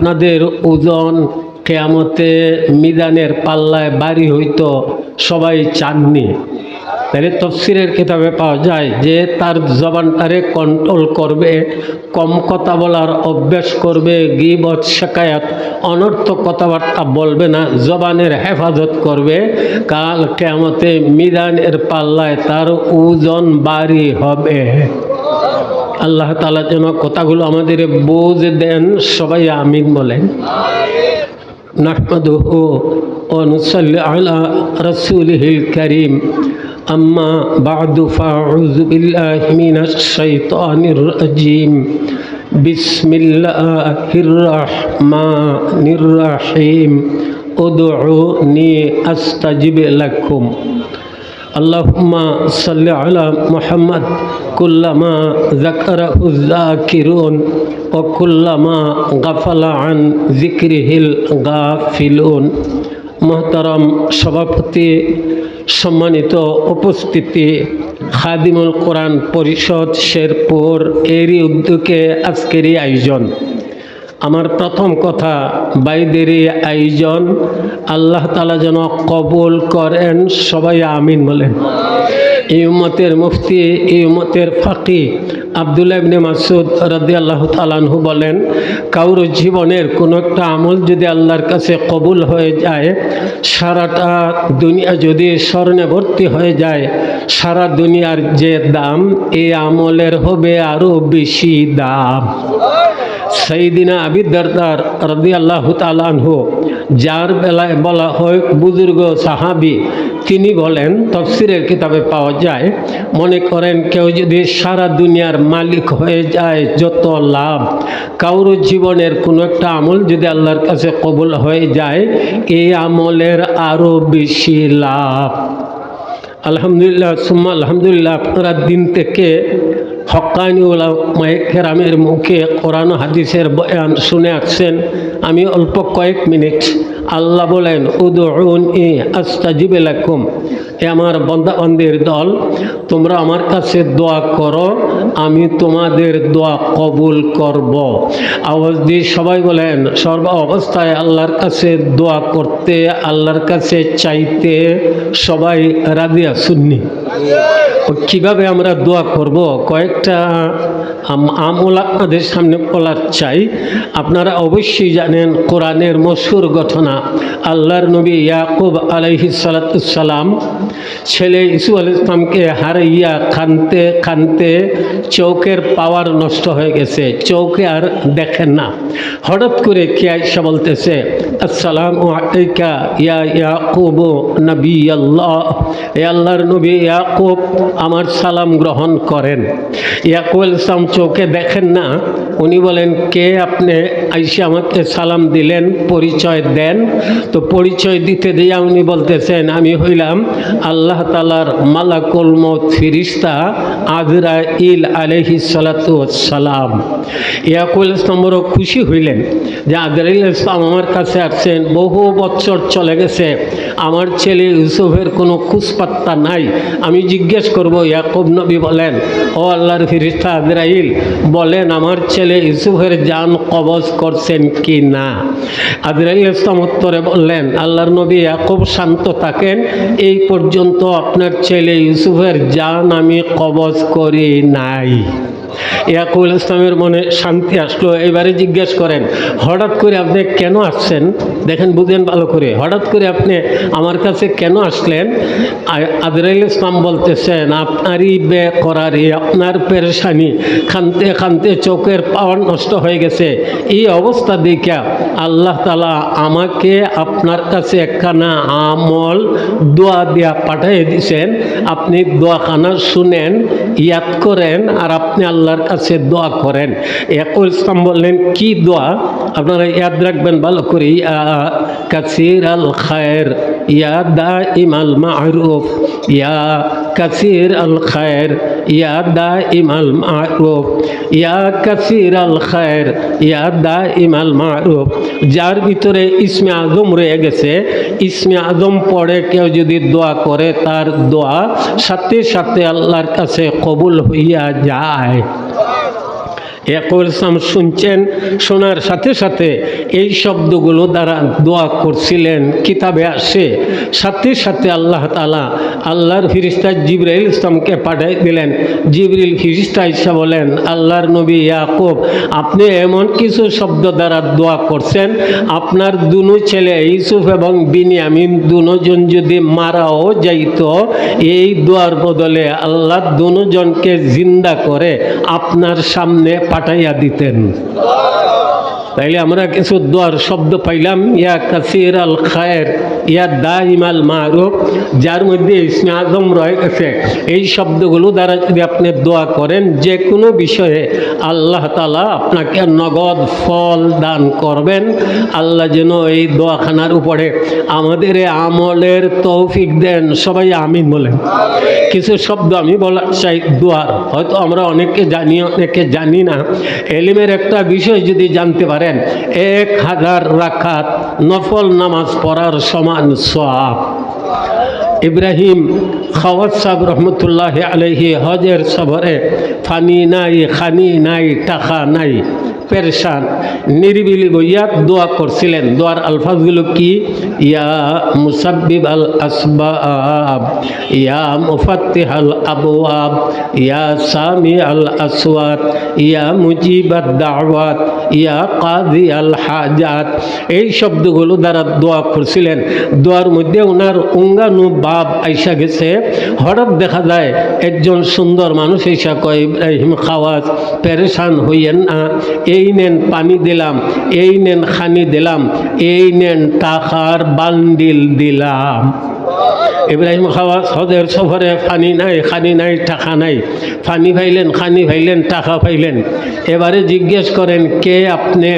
আপনাদের ওজন কিয়ামতে মিজানের পাল্লায় ভারী হইতো সবাই চাননি। তাহলে তফসিরের কিতাবে পাওয়া যায় যে তার জবানটারে কন্ট্রোল করবে, কম কথা বলার অভ্যাস করবে, গীবত শিকায়াত অনর্থক কথাবার্তা বলবে না, জবানের হেফাজত করবে। কাল কিয়ামতে মিজানের পাল্লায় তার ওজন ভারী হবে। আল্লাহ তাআলা যেন কথাগুলো আমাদের বুঝ দেন, সবাই আমিন বলেন। নাহমাদুহু ওয়া নুসাল্লি আলা রাসূলিহিল কারীম। আম্মা বা'দু ফাআউযু বিল্লাহি মিনাশ শাইতানির রাজীম। বিসমিল্লাহির রাহমানির রাহিম। উদউনি আস্তাজিব লাকুম। আল্লাহুম্মা সাল্লি আলা মুহাম্মদ কুল্লামা যাকারাহু যাকিরুন ওয়া কুল্লামা গাফালা আন যিকরিহিল গাফিলুন। মুহতারাম সভাপতি, সম্মানিত উপস্থিতি, খাদিমুল কোরআন পরিষদ শেরপুর এরই উদ্যোগে আজকের এই আয়োজন। আমার প্রথম কথা, বাইদের এই আয়োজন আল্লাহ তাআলা যেন কবুল করেন, সবাই আমিন বলেন। এই উম্মতের মুফতি, এই উম্মতের ফাকি আব্দুল্লাহ ইবনে মাসউদ রাদিয়াল্লাহু তাআলা আনহু বলেন, কারো জীবনের কোনো একটা আমল যদি আল্লাহর কাছে কবুল হয়ে যায়, সারাটা দুনিয়া যদি স্বর্ণে ভর্তি হয়ে যায়, সারা দুনিয়ার যে দাম এই আমলের হবে আরও বেশি দাম। সাইয়্যিদিনা আবু দারদা রাদিয়াল্লাহু তাআলা আনহু, যার বেলায় বলা হয় বুজুর্গ সাহাবী, তিনি বলেন, তাফসীরের কিতাবে পাওয়া যায়, মনে করেন কেউ যদি সারা দুনিয়ার মালিক হয়ে যায়, যত লাভ, কারো জীবনের কোনো একটা আমল যদি আল্লাহর কাছে কবুল হয়ে যায়, এই আমলের আরও বেশি লাভ। আলহামদুলিল্লাহ সুম্মা আলহামদুলিল্লাহ, আপনারা দিন থেকে হক্কানি উলামায়ে কেরামের মুখে কোরআন হাদিসের বয়ান শুনে আসছেন। আমি অল্প কয়েক মিনিট, আল্লাহ বলেন উদউনি আস্তাজিব লাকুম, এ আমার বান্দাবান্দির দল, তোমরা আমার কাছে দোয়া করো, আমি তোমাদের দোয়া কবুল করব। আওয়াজ দিয়ে সবাই বলেন, সর্ব অবস্থায় আল্লাহর কাছে দোয়া করতে, আল্লাহর কাছে চাইতে সবাই রাজি আছেননি? কিভাবে আমরা দোয়া করব, কয়েকটা আমল আপনাদের সামনে বলার চাই। আপনারা অবশ্যই জানেন কোরআনের মশহুর ঘটনা, আল্লাহর নবী ইয়াকুব আলাইহিস সালাতুস সালাম ছেলে ইউসুফ আলাইহিস সালামকে হারাইয়া কাঁদতে কাঁদতে চোখের পাওয়ার নষ্ট হয়ে গেছে, চোখে আর দেখেন না। হঠাৎ করে কে আয়েশা বলতেছে, আসসালামু আলাইকা ইয়া ইয়াকুব নবী আল্লাহ, এ আল্লাহর নবী ইয়াকুব, আমার সালাম গ্রহণ করেন। ইয়াকুব আলাইহিস সালাম চোখে দেখেন না, উনি বলেন, কে আপনি? আয়েশা আমাকে সালাম দিলেন, পরিচয় দেন। তো পরিচয় দিতে দিয়া উনি বলতেছেন, আমি হইলাম আল্লাহ তাআলার মালাকুল মউত ফেরেশতা আজরাইল আলাইহিস সালাতু ওয়াস সালাম। ইয়াকুব আলাইহিস সালাম বড় খুশি হইলেন যে আজরাইল আলাইহিস সালাম আমার কাছে আসছেন, বহু বছর চলে গেছে, আমার ছেলে ইউসুফের কোনো খোঁজপাত্তা নাই, আমি জিজ্ঞেস করব। ইয়াকুব নবী বলেন, ও আল্লাহর ফেরেশতা আজরাইল, বলেন আমার ছেলে ইউসুফের জান কবজ করছেন কি না? আজরাইল ইসলাম উত্তরে বললেন, আল্লাহর নবী ইয়াকুব শান্ত থাকেন, এই পর্যন্ত আপনার ছেলে ইউসুফের জান আমি কবজ করি নাই। ইয়াকুব ইসলামের মনে শান্তি আসলো। এবারে জিজ্ঞেস করেন, হঠাৎ করে আপনি কেন আসছেন? দেখেন, বুঝেন ভালো করে, হঠাৎ করে আপনি আমার কাছে কেন আসলেন? আজরাইল ইসলাম বলতেছেন, আপনারই বে করারি, আপনার পেরেশানি, খানতে খানতে চোখের পাওয়ার নষ্ট হয়ে গেছে, এই অবস্থা দেখা আল্লাহ তাআলা আমাকে আপনার কাছে একখানা আমল দোয়া দিয়া পাঠিয়ে দিয়েছেন, আপনি দোয়াখানা শুনেন, ইয়াদ করেন, আর আপনি আল্লাহর কাছে দোয়া করেন। ইয়াকুব ইসলাম বললেন, কি দোয়া? আপনারা ইয়াদ রাখবেন ভালো করে, ইয়া কাসীর আল খায়ের, ইয়া দাইম আল মারুফ, ইয়া কাসীর আল খায়ের, ইয়া দাইম আল মারুফ, ইয়া কাসীর আল খায়ের, ইয়া দাইম আল মারুফ। যার ভিতরে ইসমে আজম রয়ে গেছে, ইসমে আজম পড়ে কেউ যদি দোয়া করে, তার দোয়া সাথে সাথে আল্লাহর কাছে কবুল হইয়া যায়। ইয়াকুব ইসলাম শুনছেন, শোনার সাথে সাথে এই শব্দগুলো দ্বারা দোয়া করছিলেন। কিতাবে আসে সাথে সাথে আল্লাহ তাআলা আল্লাহর ফেরেশতা জিবরাইল ইসলামকে পাঠিয়ে দিলেন। জিবরিল ফেরেশতা এসে বলেন, আল্লাহর নবী ইয়াকুব, আপনি এমন কিছু শব্দ দ্বারা দোয়া করছেন, আপনার দুনো ছেলে ইউসুফ এবং বিনিয়ামিন দুজন যদি মারাও যাইত, এই দোয়ার বদলে আল্লাহ দুজনকে জিন্দা করে আপনার সামনে পাঠাইয়া দিতেন। তাইলে আমরা কিছু দোয়ার শব্দ পাইলাম, ইয়া কাসির আল খায়ের, ইয়া দাইম আল মারুফ, যার মধ্যে ইসমে আজম রয়ে গেছে। এই শব্দগুলো দ্বারা যদি আপনি দোয়া করেন, যে কোনো বিষয়ে আল্লাহ তাআলা আপনাকে নগদ ফল দান করবেন। আল্লাহ যেন এই দোয়াখানার উপরে আমাদের আমলের তৌফিক দেন। সবাই আমিন বলেন। কিছু শব্দ আমি বলা চাই দোয়ার, হয়তো আমরা অনেকে জানি অনেকে জানি না। এলিমের একটা বিষয় যদি জানতে পারেন, 1000 রাকাত নফল নামাজ পড়ার সমান সওয়াব। ইব্রাহিম খাওয়াত সাহেব রহমতুল্লাহ আলাইহি হজের সফরে ফানি নাই, খানি নাই, টাকা নাই, পেরেশান নিরিবিলি বইয়া দোয়া করছিলেন। দোয়ার আলফাজগুলো কি? ইয়া মুসাব্বিব আল আসবাব, ইয়া মুফাত্তিহ আল আবওয়াব, ইয়া সামি আল আসওয়াত, ইয়া মুজিবাদ দাওয়াত, ইয়া কাযী আল হাজাত। এই শব্দগুলো দ্বারা দোয়া করছিলেন। দোয়ার মধ্যে ওনার অঙ্গানু বাপ আইসা গেছে। হঠাৎ দেখা যায় একজন সুন্দর মানুষ এসা কয়, ইব্রাহিম খাওয়াত, পেরেশান হইয়েন না, এই নেন পানি দিলাম, এই নেন খানি দিলাম, এই নেন টাকার বান্ডিল দিলাম। ইব্রাহিম খাওয়াত হজের সফরে ফানি নাই, খানি নাই, টাকা নাই, ফানি পাইলেন, খানি পাইলেন, টাকা পাইলেন। এবারে জিজ্ঞেস করেন, কে আপনি?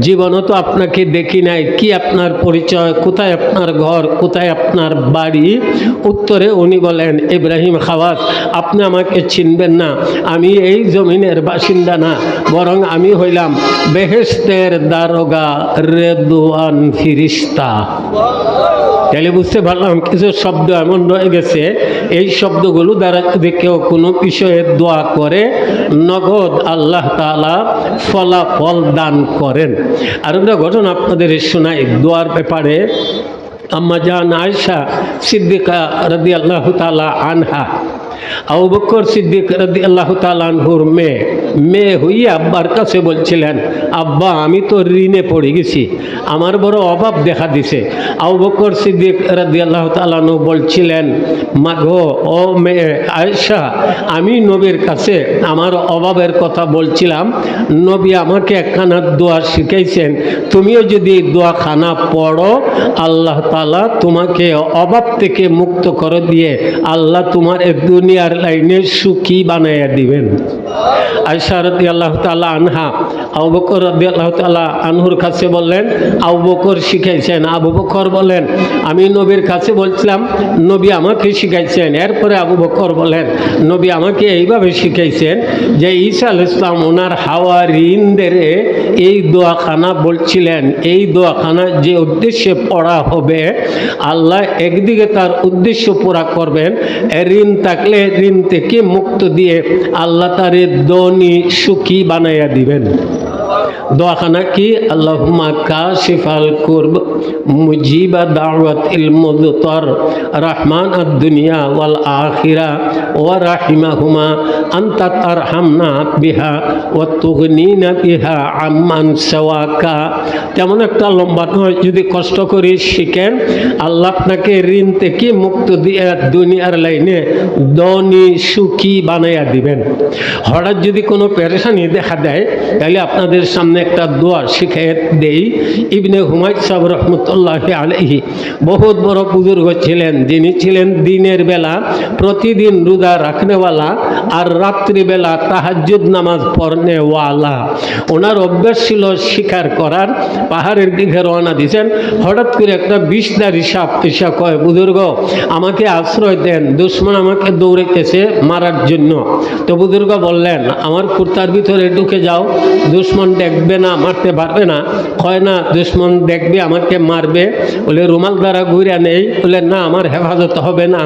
জীবনও তো আপনাকে দেখি নাই, কি আপনার পরিচয়, কোথায় আপনার ঘর, কোথায় আপনার বাড়ি? উত্তরে উনি বলেন, ইব্রাহিম খাওয়াত, আপনি আমাকে চিনবেন না, আমি এই জমিনের বাসিন্দা না, বরং আমি হইলাম বেহেশতের দারোগা, রেদওয়ান ফিরিস্তা। তাহলে বুঝতে পারলাম কিছু শব্দ এমন রয়ে গেছে, এই শব্দগুলো দ্বারা যদি কেউ কোনো বিষয়ে দোয়া করে, নগদ আল্লাহ তাআলা ফলাফল দান করেন। আর একটা ঘটনা আপনাদের শোনাই দোয়ার ব্যাপারে। আম্মা জান আয়েশা সিদ্দিকা রাদিয়াল্লাহু তাআলা আনহা, আবু বকর সিদ্দিক রাদিয়াল্লাহু তাআলা আনহুর মেয়ে হইয়া আব্বার কাছে বলছিলেন, আব্বা আমি তো ঋণে পড়ে গেছি, আমার বড় অভাব দেখা দিছে। আবু বকর সিদ্দিক রাদিয়াল্লাহু তাআলা আনহু বলছিলেন, মাগো ও মেয়ে আয়েশা, আমি নবীর কাছে আমার অভাবের কথা বলছিলাম, নবী আমাকে একখানা দোয়া শিখাইছেন, তুমিও যদি দোয়াখানা পড়ো, আল্লাহ তাআলা তোমাকে অভাব থেকে মুক্ত করে দিয়ে আল্লাহ তোমার দুনিয়ার লাইনে সুখী বানাইয়া দিবেন। আয়েশা রাদিয়াল্লাহু তাআলা আনহা আবু বকর রাদিয়াল্লাহু তাআলা আনহুর কাছে বললেন, আবু বকর শিখাইছেন। আবু বকর বলেন, আমি নবীর কাছে বলছিলাম, নবী আমাকে শিখাইছেন। এরপরে আবু বকর বলেন, নবী আমাকে এইভাবে শিখাইছেন যে ঈসা আলাইহিস সালাম ওনার হাওয়ারিনদের এই দোয়াখানা বলছিলেন, এই দোয়াখানা যে উদ্দেশ্যে পড়া হবে, আল্লাহ একদিকে তার উদ্দেশ্য পুরা করবেন, ঋণ থাকলে ঋণ থেকে মুক্ত দিয়ে আল্লাহ তার ধনী সুখী বানাইয়া দিবেন। দোয়াখানা কি? আল্লাহুম্মা কাশিফাল কুরব, মুজিবা দাওয়াতিল মুদতার, রাহমান আদ-দুনিয়া ওয়াল আখিরা ওয়া রাহিমাহুমা, আনতা তারহামনা বিহা ওয়া তুগনিনা বিহা আম্মান সাওয়াকা। তেমন একটা লম্বা নয়, যদি কষ্ট করে শিখেন, আল্লাহ আপনাকে ঋণ থেকে মুক্ত দিয়ে দুনিয়ার লাইনে ধনী সুখী বানাইয়া দিবেন। হঠাৎ যদি কোনো পেরেশানি দেখা দেয়, তাহলে আপনাদের সামনে একটা দোয়া শিখে দেই। ইবনে হুমায়দ সাহেব রহমতুল্লাহ আলাইহি বহুত বড় বুজুর্গ ছিলেন, যিনি ছিলেন দিনের বেলা প্রতিদিন রোজা রাখনেওয়ালা আর রাত্রিবেলা তাহাজ্জুদ নামাজ পড়নেওয়ালা। ওনার অভ্যাস ছিল শিকার করার। পাহাড়ের দিকে রওনা দিয়েছেন, হঠাৎ করে একটা বিষধারী সাপ এসে কয়, বুজুর্গ আমাকে আশ্রয় দেন, দুশ্মন আমাকে দৌড়াইতেছে মারার জন্য। তো বুজুর্গ বললেন, আমার কুর্তার ভিতরে ঢুকে যাও, দুশ্মন দেখব দেখবে না, মারতে পারবে না। কয় না, দুশ্মন দেখবে আমাকে মারবে, বলে রুমাল দ্বারা ঘুরে নেই, বলে না আমার হেফাজত হবে না।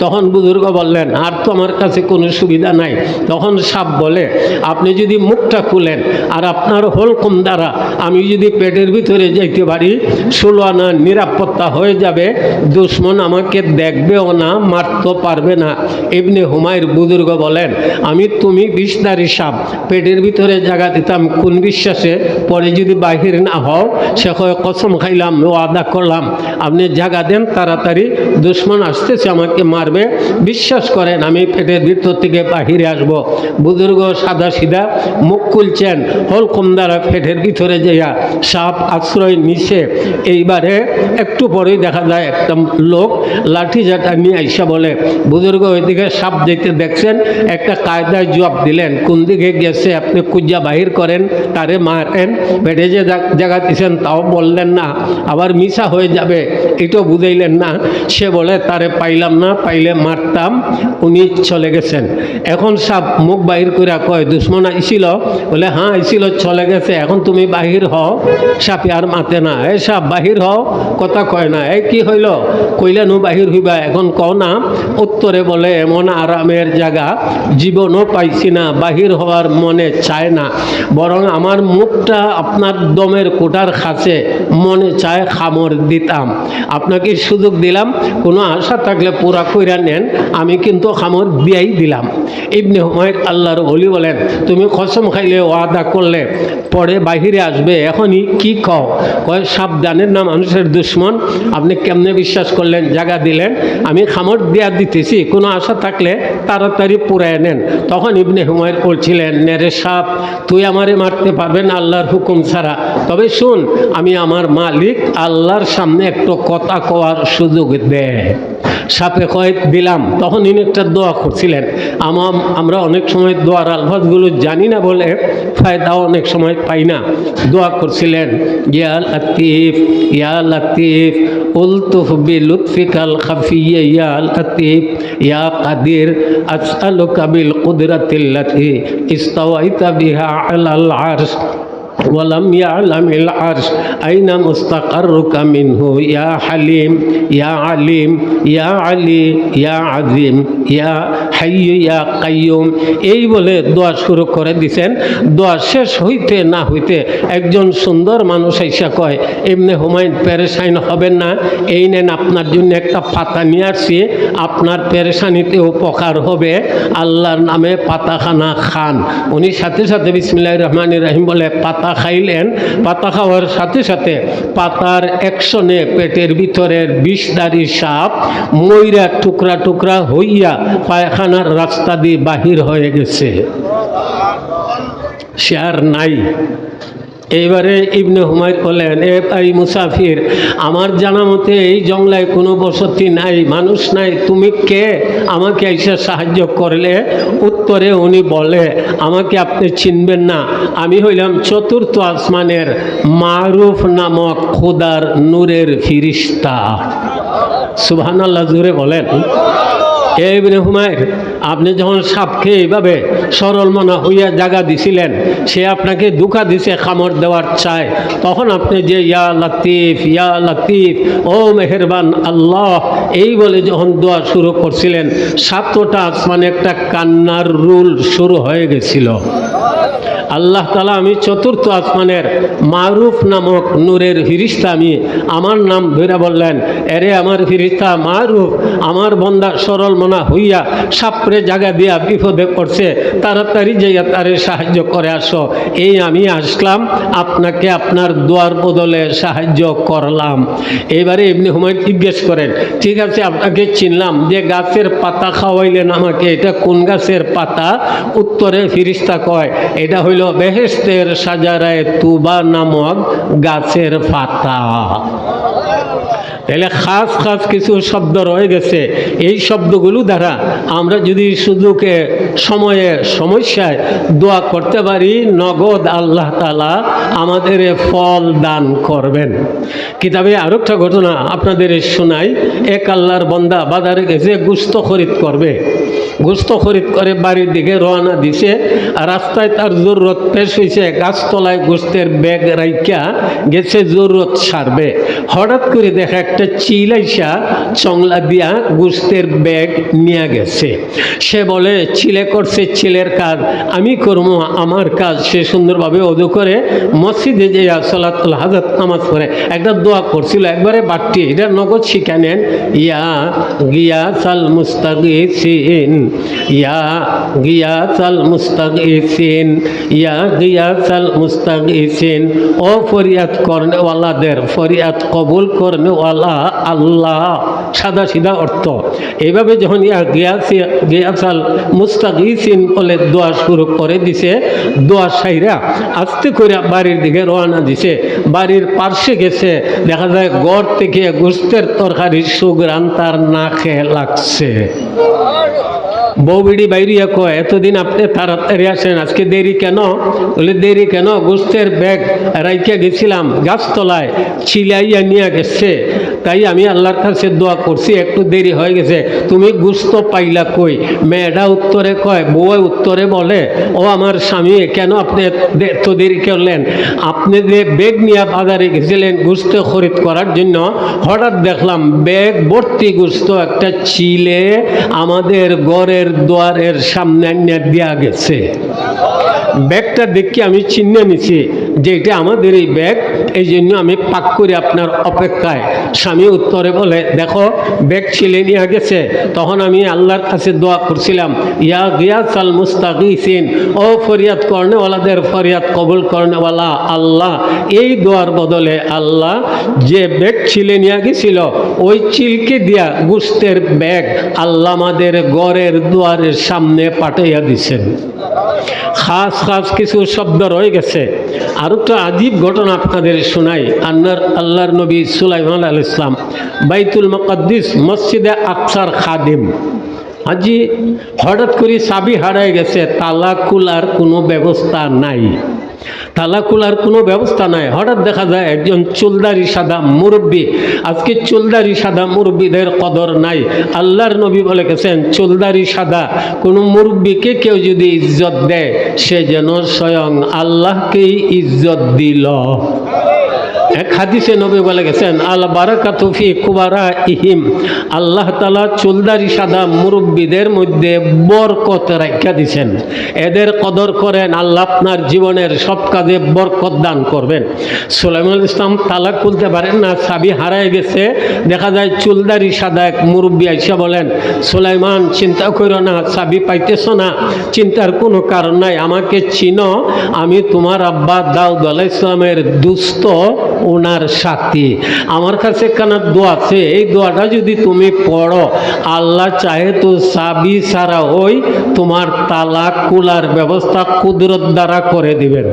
তখন বুজুর্গ বললেন আর তো আমার কাছে কোনো সুবিধা নাই। তখন সাপ বলে আপনি যদি মুখটা খুলেন আর আপনার হলকম দ্বারা আমি যদি পেটের ভিতরে যাইতে পারি, 16 আনা নিরাপত্তা হয়ে যাবে, দুশ্মন আমাকে দেখবেও না, মারতে পারবে না। ইবনে হুমায়র বুজুর্গ বলেন আমি তুমি বিষধারী সাপ পেটের ভিতরে জায়গা দিতাম কোন বিশ্বাসে, পরে যদি বাহির না হও, সে কয় কসম খাইলাম, ওয়াদা করলাম, আপনি জায়গা দেন, তাড়াতাড়ি দুশ্মন আসতেছে আমাকে মারবে, বিশ্বাস করেন আমি পেটের ভিতর থেকে বাহিরে আসব। বুজুর্গ সাদা সিধা মুখ খুলছেন, হলকম দ্বারা পেটের ভিতরে যাইয়া সাপ আশ্রয় নিছে। এইবারে একটু পরেই দেখা যায় একটা লোক লাঠি জাটা নিয়ে আইসা বলে বুজুর্গ ওইদিকে সাপ যেতে দেখছেন, একটা কায়দায় জবাব দিলেন, কোন দিকে গেছে আপনি কুজা বাহির করেন, তারে মারেন, পেটে যে জায়গা দিচ্ছেন তাও বললেন না, আবার মিশা হয়ে যাবে এটাও বুঝাইলেন না। সে বলে তারে পাইলাম না, পাইলে মারতাম, উনি চলে গেছেন। এখন সাপ মুখ বাহির করে কয় দুশ্মন আইছিল, বলে হ্যাঁ আইছিল, চলে গেছে, এখন তুমি বাহির হও। সাপে আর মাতে না, এ সাপ বাহির হও, কথা কয় না। এই কি হইল, কইলেন বাহির হইবা, এখন কও না। উত্তরে বলে এমন আরামের জায়গা জীবনও পাইছি না, বাহির হওয়ার মনে চায় না, বরং আমার মুখটা আপনার দমের কোটার কাছে মনে চায় খামড় দিতাম। আপনাকে সুযোগ দিলাম, কোনো আশা থাকলে পুরা কইরা নেন, আমি কিন্তু খামড় দিয়াই দিলাম। ইবনে হুমায়র আল্লাহর ওলি বলেন তুমি কসম খাইলে, ওয়াদা করলে, পরে বাহিরে আসবে, এখনই কি কও? কয় সাবধানের না মানুষের দুশ্মন, আপনি কেমনে বিশ্বাস করলেন, জায়গা দিলেন, আমি খামড় দিয়া দিতেছি, কোনো আশা থাকলে তাড়াতাড়ি পুরায় নেন। তখন ইবনে হুমায়র বলছিলেন নেরে সাপ, তুই আমারে মারতে পারবেন আল্লাহর হুকুম ছাড়া, তবে শুন আমি আমার মালিক আল্লাহর সামনে একটু কথা কওয়ার সুযোগ দে। সাপে কয় দিলাম। তখন ইনি একটা দোয়া করছিলেন, আমরা অনেক সময় দোয়ার আলফাজগুলো জানি না বলে ফায়দাও অনেক সময় পাই না। দোয়া করছিলেন ইয়া লতিফ ইয়া লতিফ উলতুফ বিলুৎফিকাল খাফিয়্যা ইয়া লতিফ ইয়া কাদির আসআলুকা বিল কুদরাতিল্লাতি ইস্তাওয়াইতা বিহা আলাল আরশ ওয়ালাম ইয়ালামিল আরশ আইনা মুস্তাকাররুকা মিনহু ইয়া হালিম ইয়া আলিম ইয়া আলী ইয়া আযীম ইয়া হাইয়্যু ইয়া কাইয়্যুম। এই বলে দোয়া শুরু করে দিছেন। দোয়া শেষ হইতে না হইতে একজন সুন্দর মানুষ আইসা কয় ইবনে হুমায়ুন পেরেশান হবেন না, এই নেন আপনার জন্য একটা পাতা নিয়ে আসছি, আপনার পেরেশানিতে উপকার হবে, আল্লাহর নামে পাতাখানা খান। উনি সাথে সাথে বিসমিল্লাহির রহমানির রহিম বলে পাতা খাইলেন। পাতা খাওয়ার সাথে সাথে পাতার অ্যাকশনে পেটের ভিতরের বিষধারী সাপ ময়রা টুকরা টুকরা হইয়া পায়খানার রাস্তা দিয়ে বাহির হয়ে গেছে, সে আর নাই। এইবারে ইবনে হুমায়র বলেন এ ভাই মুসাফির, আমার জানা মতে এই জঙ্গলায় কোনো বসতি নাই, মানুষ নাই, তুমি কে, আমাকে এসে সাহায্য করলে? উত্তরে উনি বলে আমাকে আপনি চিনবেন না, আমি হইলাম চতুর্থ আসমানের মারুফ নামক খোদার নূরের ফিরিস্তা। সুবহানাল্লাহ, জোরে বলেন। ইবনে হুমায়র, আপনি যখন সাপকে এইভাবে সরল মনা হইয়া জায়গা দিছিলেন, সে আপনাকে ধোঁকা দিছে, খামড় দেওয়ার চায়, তখন আপনি যে ইয়া লতিফ ও মেহেরবান আল্লাহ এই বলে যখন দোয়া শুরু করছিলেন, 7টা আসমানে একটা কান্নার রুল শুরু হয়ে গেছিল। আল্লাহ তাআলা আমি চতুর্থ আসমানের মারুফ নামক নূরের ফিরিস্তা, আমি আমার নাম ধরে বললেন এরে আমার ফিরিস্তা মারুফ, আমার বন্দা সরল মনা হইয়া সাপরে জায়গা দিয়া বিপদে পড়ছে, তাড়াতাড়ি যাইয়া তারে সাহায্য করে আসো। এই আমি আসলাম, আপনাকে আপনার দোয়ার বদলে সাহায্য করলাম। এবারে ইবনে হুমায়র জিজ্ঞেস করেন ঠিক আছে আপনাকে চিনলাম, যে গাছের পাতা খাওয়াইলেন আমাকে, এটা কোন গাছের পাতা? উত্তরে ফিরিস্তা কয় এটা হইল বেহেশতের সাজারায় তুবা নামক গাছের পাতা। তাহলে খাস খাস কিছু শব্দ রয়ে গেছে, এই শব্দগুলো দ্বারা আমরা যদি সুযোগে সময়ে সমস্যায় দোয়া করতে পারি, নগদ আল্লাহ তাআলা আমাদের ফল দান করবেন। কিতাবে আরেকটা ঘটনা আপনাদের শোনাই। এক আল্লাহর বান্দা বাজারে গেছে, গোশত খরিদ করবে। গোশত খরিদ করে বাড়ির দিকে রওনা দিছে। আর রাস্তায় তার জরুরত পেশ হয়েছে, গাছতলায় গোশতের ব্যাগ রাইখা গেছে জরুরত সারবে। হঠাৎ করে দেখা একটা চিল আইসা চংলা দিয়া গোশতের ব্যাগ নিয়ে গেছে। সে বলে, চিলে করছে চিলের কাজ, আমি করবো আমার কাজ। সে সুন্দরভাবে ওযু করে মসজিদে যাইয়া সালাতুল হাজাত নামাজ পড়ে একটা দোয়া করছিল, একবারে বাট্টি, এটা নগদ শিখা নেন। ইয়া গিয়াসাল মুস্তাগীসিন, ইয়া গিয়াসাল মুস্তাগীসিন, ইয়া গিয়াসাল মুস্তাগীসিন। ও ফরিয়াদ করনেওয়ালাদের ফরিয়াদ কবুল করনেওয়ালা আল্লাহ। সাদা সিধা অর্থ। এইভাবে যখন ইয়া গিয়াসাল মুস্তাগীসিন বলে দোয়া শুরু করে দিছে, দোয়া সাইরা আস্তে করে বাড়ির দিকে রওনা দিছে। বাড়ির পার্শ্বে গেছে, দেখা যায় ঘর থেকে গোশতের তরকারির সুঘ্রাণ তার নাকে লাগছে। বউ বিড়ি বাইরিয়া কয়, এতদিন আপনি তাড়াতাড়ি আসেন, আজকে দেরি কেন? বলে, দেরি কেন? গোশতের ব্যাগ রাইখা গেছিলাম গাছতলায়, চিলাইয়া নিয়ে গেছে, তাই আমি আল্লাহর কাছে দোয়া করছি, একটু দেরি হয়ে গেছে। তুমি গোশত পাইলা কই? মেয়েটা উত্তরে কয়, বউ উত্তরে বলে, ও আমার স্বামী, কেন আপনি এত দেরি করলেন? আপনি যে ব্যাগ নিয়ে বাজারে গেছিলেন গোশত খরিদ করার জন্য, হঠাৎ দেখলাম ব্যাগ ভর্তি গোশত একটা চিলে আমাদের ঘরের দুয়ারের সামনে নিয়ে দেয়া গেছে। ব্যাগটা দেখে আমি চিনে নিছি যে এটা আমাদের এই ব্যাগ, এই জন্য আমি পাক করে আপনার অপেক্ষায়। স্বামী উত্তরে বলে, দেখো ব্যাগ ছিলে নিয়ে গেছে, তখন আমি আল্লাহর কাছে দোয়া করছিলাম, ইয়া গিয়াসাল মুস্তাগীসিন, ও ফরিয়াদ করনেওয়ালাদের ফরিয়াদ কবুল করনেওয়ালা আল্লাহ। এই দোয়ার বদলে আল্লাহ যে ব্যাগ ছিলে নিয়ে গেছিল, ওই চিলকে দিয়া গোশতের ব্যাগ আল্লাহ আমাদের ঘরের দুয়ারের সামনে পাঠাইয়া দিছেন। খাস খাস কিছু শব্দ রয়ে গেছে। আর একটা আজীব ঘটনা আপনাদের শোনাই। আল্লাহর নবী সুলাইমান আলাইহিস সালাম বাইতুল মুকাদ্দিস মসজিদে আকসার খাদিম। আজি হঠাৎ করে চাবি হারায় গেছে, তালা খোলার কোনো ব্যবস্থা নাই। তালা খোলার কোনো ব্যবস্থা নাই। হঠাৎ দেখা যায় একজন চুলদারি সাদা মুরব্বী। আজকে চুলদারি সাদা মুরব্বীদের কদর নাই। আল্লাহর নবী বলে গেছেন, চুলদারি সাদা কোনো মুরব্বীকে কেউ যদি ইজ্জত দেয়, সে যেন স্বয়ং আল্লাহকেই ইজ্জত দিল। এক হাদিসে নবী বলে গেছেন, আল বারাকাতু ফি কুবারা ইহিম, আল্লাহ তাআলা চুলদারি সাদা মুরব্বীদের মধ্যে বরকত রাখা দিয়েছেন। এদের কদর করেন, আল্লাহ আপনার জীবনের সব কাজে বরকত দান করবেন। সুলাইমান ইসলাম তালা খুলতে পারেন না, চাবি হারায় গেছে। দেখা যায় চুলদারি সাদা এক মুরব্বী আইসা বলেন, সুলাইমান চিন্তা করো না, চাবি পাইতেছ না, চিন্তার কোনো কারণ নাই, আমাকে চিনো, আমি তোমার আব্বা দাউদ আলাইহিস সালামের দুস্থ, ওনার সাথী। আমার কাছে কেন দোয়া আছে, এই দোয়াটা যদি তুমি পড়ো, আল্লাহ চাহে তো চাবি ছাড়া ওই তোমার তালা খোলার ব্যবস্থা কুদরত দ্বারা করে দিবেন।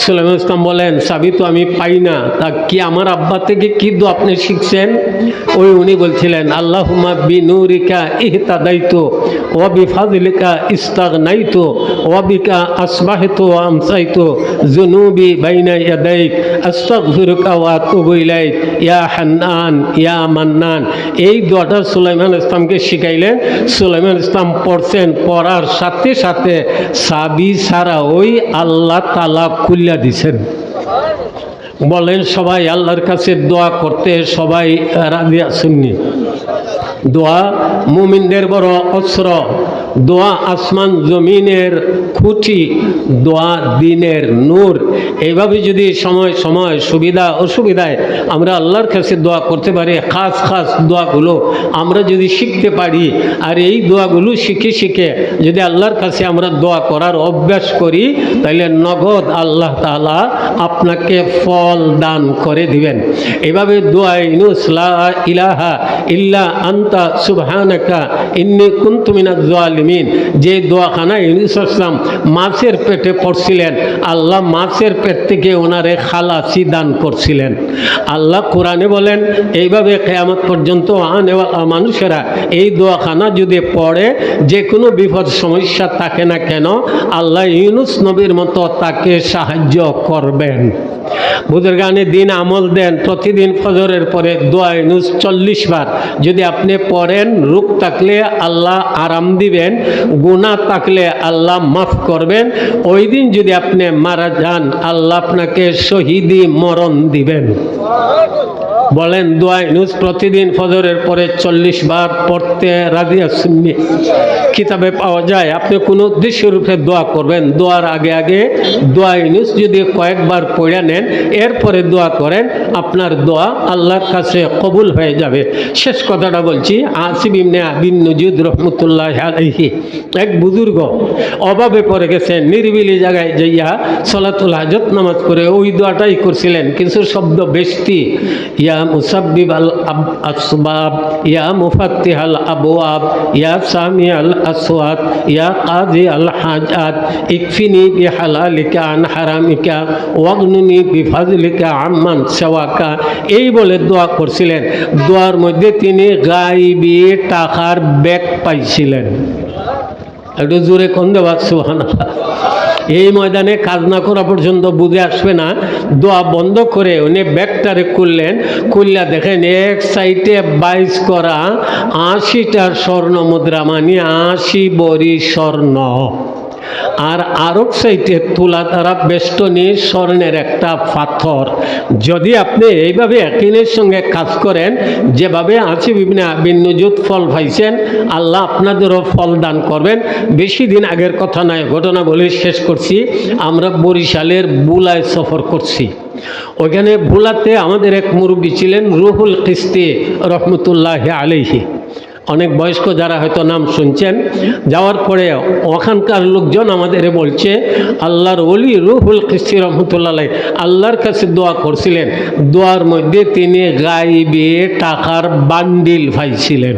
সুলাইমান ইসলাম বলেন, চাবি তো আমি পাই না, তা কি আমার আব্বা থেকে কি দোয়া আপনি শিখছেন? ওই উনি বলছিলেন, আল্লাহুম্মা বিনুরিকা ইহতাদাইতু ওয়া বিফাযলিকা ইস্তাগনাইতু ওয়া বিকা আসবাহতু ওয়া আমসাইতু যুনুবি বাইনা ইয়াদাইক আস্তাগফিরুকা ওয়া আতুবু ইলাইক ইয়া হান্নান ইয়া মান্নান। এই দোয়াটা সুলাইমান ইসলামকে শিখাইলেন। সুলাইমান ইসলাম পড়ছেন, পড়ার সাথে সাথে চাবি ছাড়া ওই আল্লাহ তাআলা খুলে দিছেন। বলেন সবাই আল্লাহর কাছে দোয়া করতে সবাই রাজি আছেননি? দোয়া মুমিনদের বড় অস্ত্র, দোয়া আসমান জমিনের খুঁটি, দোয়া দিনের নূর। এইভাবে যদি সময় সময় সুবিধা অসুবিধায় আমরা আল্লাহর কাছে দোয়া করতে পারি, খাস খাস দোয়াগুলো আমরা যদি শিখতে পারি, আর এই দোয়াগুলো শিখে শিখে যদি আল্লাহর কাছে আমরা দোয়া করার অভ্যাস করি, তাহলে নগদ আল্লাহ তাআলা আপনাকে ফল দান করে দিবেন। এভাবে দোয়া ইনুস লা ইলাহা ইল্লা আনতা সুবহানাকা ইন্নী কুনতু মিনাজ জালিমিন আলামিন যে দোয়াখানা ইউনূস ইসলাম মাছের পেটে পড়ছিলেন, আল্লাহ মাছের পেট থেকে ওনারে খালাসি দান করছিলেন। আল্লাহ কোরআনে বলেন এইভাবে কিয়ামত পর্যন্ত মানুষেরা এই দোয়াখানা যদি পড়ে যে কোনো বিপদ সমস্যা থাকে না কেন আল্লাহ ইউনূস নবীর মতো তাকে সাহায্য করবেন। বুজুর্গানে দিন আমল দেন, প্রতিদিন ফজরের পরে দোয়া ইউনূস 40 বার যদি আপনি পড়েন, রোগ থাকলে আল্লাহ আরাম দিবেন, গুনাহ থাকলে আল্লাহ মাফ করবেন। ওই দিন যদি আপনি মারা যান আল্লাহ আপনাকে শহীদি মরণ দিবেন। বলেন দোয়া ইউনূস প্রতিদিন ফজরের পরে 40 বার পড়তে রাজি আছেন? কিতাবে পাওয়া যায়। আপনি কোনো উদ্দেশ্যের রূপে দোয়া করবেন, দোয়ার আগে আগে দোয়া ইউনূস যদি কয়েকবার পড়ে নেন এরপরে দোয়া করেন, আপনার দোয়া আল্লাহর কাছে কবুল হয়ে যাবে। শেষ কথাটা বলছি, আসিফ ইবনে আবি নজুদ রহমতুল্লাহ আলাইহি এক বুজুর্গ অভাবে পড়ে গেছেন, নিরিবিলি জায়গায় যাইয়া সলাতুল হাজত নামাজ করে ওই দোয়াটাই করছিলেন। কিছু শব্দ বেশতি, ইয়া মুসাব্বিবাল আসবাব, ইয়া মুফাত্তিহাল আবওয়াব, ইয়া সামিআল আসওয়াত, ইয়া কাযী আল হাজাত, ইকফিনি বিহালালিকা আন হারামিকা ওয়াগনুনি বিফাজলিকা আম্মান সাওয়াকা, এই বলে দোয়া করছিলেন। দোয়ার মধ্যে তিনি গায়বী টাকার ব্যাগ পাইছিলেন। একটু জোরে কোন দেওয়া সুবহানাল্লাহ। এই ময়দানে কাজ না করা পর্যন্ত বুঝে আসবে না। দোয়া বন্ধ করে উনি ব্যাগটারে খুললেন, খুললা দেখেন এক সাইডে 22 করা 80টা স্বর্ণ মুদ্রা, মানে 80 ভরি স্বর্ণ, আর আরব সাইটে তুলা দ্বারা বেষ্টনী স্বর্ণের একটা পাথর। যদি আপনি এইভাবে ইয়াকিনের সঙ্গে কাজ করেন, যেভাবে আসিফ ইবনে আবি নজুদ ফল পাইছেন, আল্লাহ আপনাদেরও ফল দান করবেন। বেশি দিন আগের কথা নয়, ঘটনা বলে শেষ করছি। আমরা বরিশালের বুলায় সফর করছি। ওইখানে বুলাতে আমাদের এক মুরব্বী ছিলেন রুহুল কিস্তি রহমতুল্লাহ আলাইহি। অনেক বয়স্ক যারা হয়তো নাম শুনছেন। যাওয়ার পরে ওখানকার লোকজন আমাদের বলছে আল্লাহর ওলি রুহুল কিস্তি রহমতুল্লাহ আলাইহি আল্লাহর কাছে দোয়া করছিলেন, দোয়ার মধ্যে তিনি গায়বী টাকার বান্ডিল পাইছিলেন।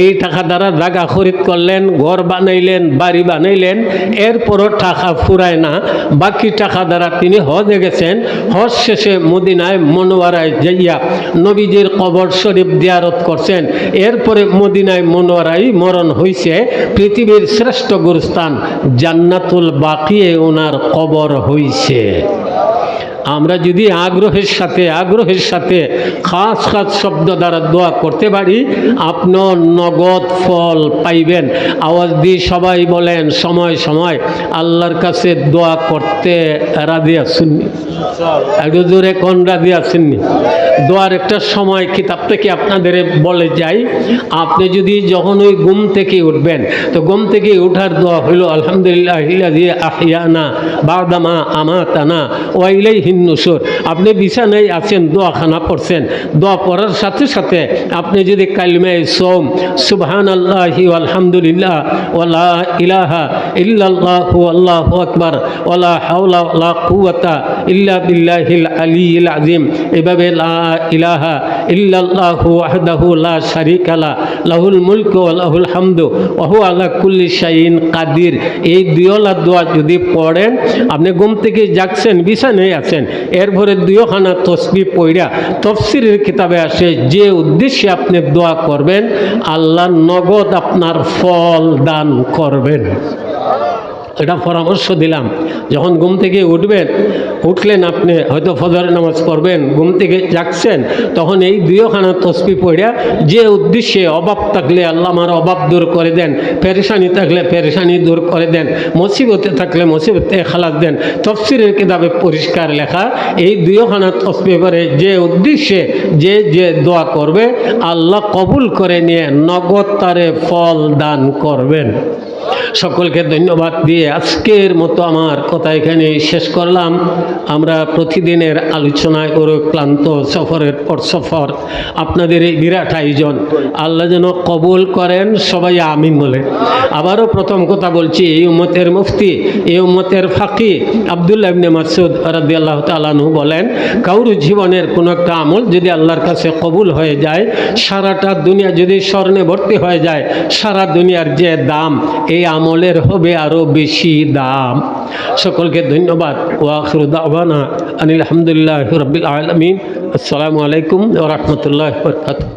এই টাকা দ্বারা জায়গা খরিদ করলেন, ঘর বানাইলেন, বাড়ি বানাইলেন, এরপরও টাকা ফুরায় না। বাকি টাকা দ্বারা তিনি হজে গেছেন। হজ শেষে মদিনায় মনোয়ারায় যাইয়া নবীজির কবর শরীফ জিয়ারত করছেন। এরপরে মদিনায় মনোয়ারায় মরণ হয়েছে। পৃথিবীর শ্রেষ্ঠ গুরুস্থান জান্নাতুল বাকিয়ে ওনার কবর হয়েছে। আমরা যদি আগ্রহের সাথে খাস শব্দ দ্বারা দোয়া করতে পারি, আপনিও নগদ ফল পাইবেন। আওয়াজ দিয়ে সবাই বলেন সময় সময় আল্লাহর কাছে দোয়া করতে রাজি আছেননি? একটু জোরে কোন রাজি আছেননি? দোয়ার একটা সময় কিতাব থেকে আপনাদের বলে যাই। আপনি যদি যখন ওই ঘুম থেকে উঠবেন, তো ঘুম থেকে উঠার দোয়া হইল আলহামদুলিল্লাহিল্লাযী আহিয়ানা বাদামা আমাতানা ওয়া ইলাইহিন নুশুর। আপনি বিছানায় আছেন, দোয়াখানা পড়ছেন, দোয়া পড়ার সাথে সাথে আপনি যদি কালিমায়ে সৌম সুবহানাল্লাহি আলহামদুলিল্লাহ ওয়া লা ইলাহা ইল্লাল্লাহু আল্লাহু আকবার ওয়া লা হাওলা ওয়া লা কুওয়াতা ইল্লা বিল্লাহিল আলিয়্যিল আযীম, এভাবে লা ইলাহা ইল্লাল্লাহু ওয়াহদাহু লা শারীকা লা লাহুল মুলকু ওয়া লাহুল হামদু ওয়া হুয়া আলা কুল্লি শাইইন কাদির, এই দুইওয়ালা দোয়া যদি পড়েন, আপনি ঘুম থেকে জাগছেন, বিছানায় আছেন, এরপরে দুইখানা তসবিহ পড়া তাফসীরের কিতাবে আসে যে উদ্দেশ্যে আপনি দোয়া করবেন আল্লাহ নগদ আপনার ফল দান করবেন। এটা পরামর্শ দিলাম। যখন ঘুম থেকে উঠলেন, আপনি হয়তো ফজরের নামাজ পড়বেন, ঘুম থেকে জাগছেন, তখন এই দুইখানা তসবিহ পড়া যে উদ্দেশ্যে অভাব থাকলে আল্লাহ আমার অভাব দূর করে দেন, পেরেশানি থাকলে পেরেশানি দূর করে দেন, মুসিবতে থাকলে মুসিবতে খালাস দেন, তাফসীরের কিতাবে পরিষ্কার লেখা। এই দুইখানা তসবিহ পড়ে যে উদ্দেশ্যে যে দোয়া করবে আল্লাহ কবুল করে নিয়ে নগদ তারে ফল দান করবেন। সকলকে ধন্যবাদ দিয়ে আজকের মতো আমার কথা এখানে শেষ করলাম। আমরা প্রতিদিনের আলোচনায় করে ক্লান্ত, সফরের পর সফর, আপনাদের এই বিরাট আয়োজন আল্লাহ যেন কবুল করেন, সবাই আমিন বলে। আবারও প্রথম কথা বলছি, এই উম্মতের মুফতি, এই উম্মতের ফাকি আব্দুল্লাহ ইবনে মাসউদ রাদিয়াল্লাহু তাআলা আনহু বলেন, কারোর জীবনের কোনো একটা আমল যদি আল্লাহর কাছে কবুল হয়ে যায়, সারাটা দুনিয়া যদি স্বর্ণে ভর্তি হয়ে যায়, সারা দুনিয়ার যে দাম এই আমলের হবে আরও বেশি দাম। সকলকে ধন্যবাদ। ওয়া আখিরু দাওয়ানা আনিল হামদুলিল্লাহি রাব্বিল আলামিন। আসসালামু আলাইকুম ওয়া রাহমাতুল্লাহি ওয়া বারাকাতুহু।